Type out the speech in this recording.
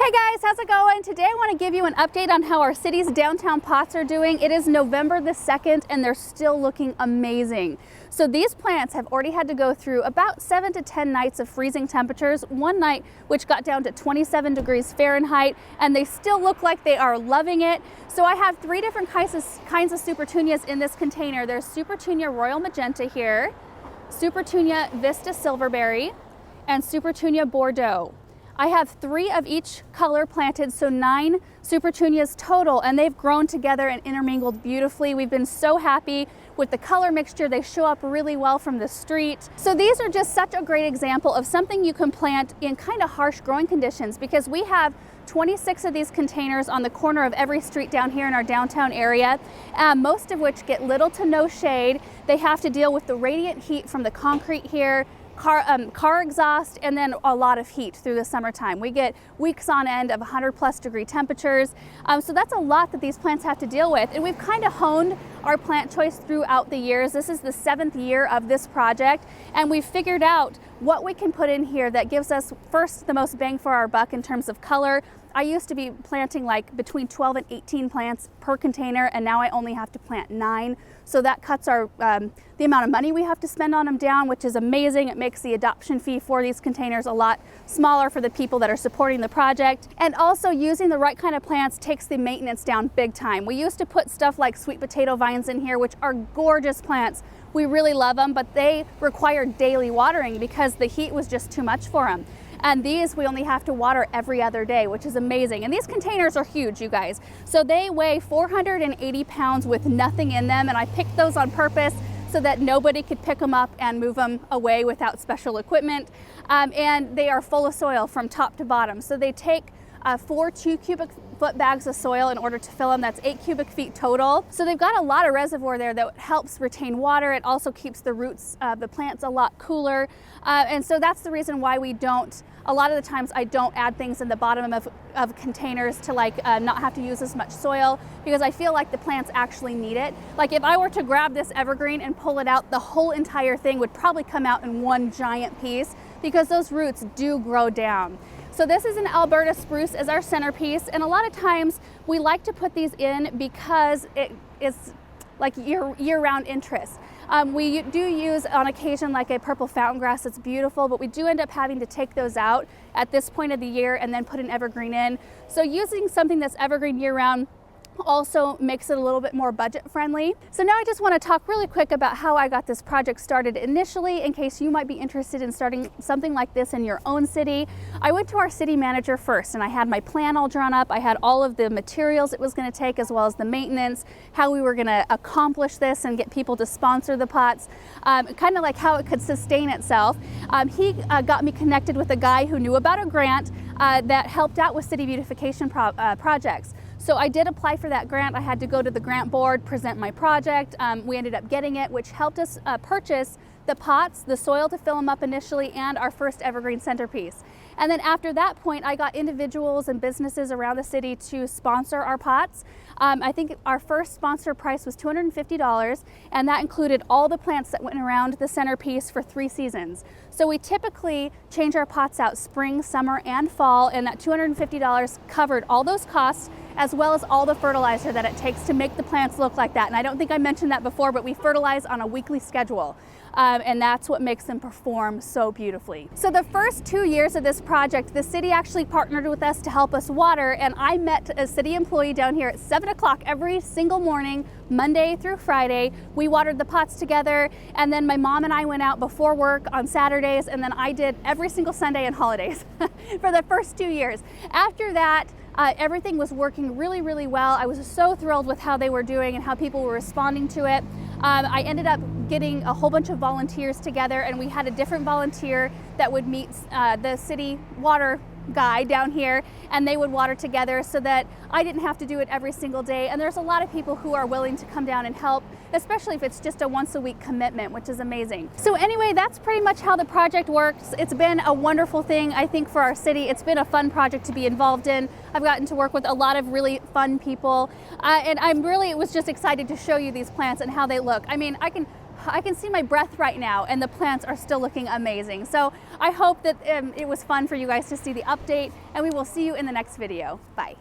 Hey guys, how's it going? Today I want to give you an update on how our city's downtown pots are doing. It is November the 2nd and they're still looking amazing. So these plants have already had to go through about 7 to 10 nights of freezing temperatures. One night which got down to 27 degrees Fahrenheit, and they still look like they are loving it. So I have three different kinds of Supertunias in this container. There's Supertunia Royal Magenta here, Supertunia Vista Silverberry, and Supertunia Bordeaux. I have 3 of each color planted, so 9 Supertunias total, and they've grown together and intermingled beautifully. We've been so happy with the color mixture. They show up really well from the street. So these are just such a great example of something you can plant in kind of harsh growing conditions, because we have 26 of these containers on the corner of every street down here in our downtown area, most of which get little to no shade. They have to deal with the radiant heat from the concrete here, car exhaust, and then a lot of heat through the summertime. We get weeks on end of 100+ degree temperatures. So that's a lot that these plants have to deal with. And we've kind of honed our plant choice throughout the years. This is the 7th year of this project, and we've figured out what we can put in here that gives us first the most bang for our buck in terms of color. I used to be planting like between 12 and 18 plants per container, and now I only have to plant 9. So that cuts our the amount of money we have to spend on them down, which is amazing. It makes the adoption fee for these containers a lot smaller for the people that are supporting the project. And also using the right kind of plants takes the maintenance down big time. We used to put stuff like sweet potato vines in here, which are gorgeous plants. We really love them, but they require daily watering because the heat was just too much for them. And these we only have to water every other day, which is amazing. And these containers are huge, you guys. So they weigh 480 pounds with nothing in them, and I picked those on purpose so that nobody could pick them up and move them away without special equipment. And they are full of soil from top to bottom. So they take 4 2 cubic foot bags of soil in order to fill them. That's 8 cubic feet total. So they've got a lot of reservoir there that helps retain water. It also keeps the roots of the plants a lot cooler. And so that's the reason why we don't, a lot of the times I don't add things in the bottom of containers to not have to use as much soil, because I feel like the plants actually need it. Like if I were to grab this evergreen and pull it out, the whole entire thing would probably come out in one giant piece, because those roots do grow down. So this is an Alberta spruce as our centerpiece, and a lot of times we like to put these in because it is like year-round interest. We do use on occasion like a purple fountain grass that's beautiful, but we do end up having to take those out at this point of the year and then put an evergreen in. So using something that's evergreen year-round also makes it a little bit more budget friendly. So now I just want to talk really quick about how I got this project started initially, in case you might be interested in starting something like this in your own city. I went to our city manager first, and I had my plan all drawn up. I had all of the materials it was going to take, as well as the maintenance, how we were going to accomplish this and get people to sponsor the pots, kind of like how it could sustain itself. He got me connected with a guy who knew about a grant that helped out with city beautification projects. So I did apply for that grant. I had to go to the grant board, present my project. We ended up getting it, which helped us purchase the pots, the soil to fill them up initially, and our first evergreen centerpiece. And then after that point, I got individuals and businesses around the city to sponsor our pots. I think our first sponsor price was $250, and that included all the plants that went around the centerpiece for 3 seasons. So we typically change our pots out spring, summer, and fall, and that $250 covered all those costs, as well as all the fertilizer that it takes to make the plants look like that. And I don't think I mentioned that before, but we fertilize on a weekly schedule. And that's what makes them perform so beautifully. So the first 2 years of this project, the city actually partnered with us to help us water, and I met a city employee down here at 7 o'clock every single morning, Monday through Friday. We watered the pots together, and then my mom and I went out before work on Saturdays, and then I did every single Sunday and holidays for the first 2 years. After that, everything was working really, really well. I was so thrilled with how they were doing and how people were responding to it. I ended up getting a whole bunch of volunteers together, and we had a different volunteer that would meet the city water guy down here, and they would water together so that I didn't have to do it every single day. And there's a lot of people who are willing to come down and help, especially if it's just a once-a-week commitment, which is amazing. So anyway, that's pretty much how the project works. It's been a wonderful thing, I think, for our city. It's been a fun project to be involved in. I've gotten to work with a lot of really fun people, and it was just excited to show you these plants and how they look. I mean, I can I can see my breath right now, and the plants are still looking amazing. So I hope that it was fun for you guys to see the update, and we will see you in the next video. Bye.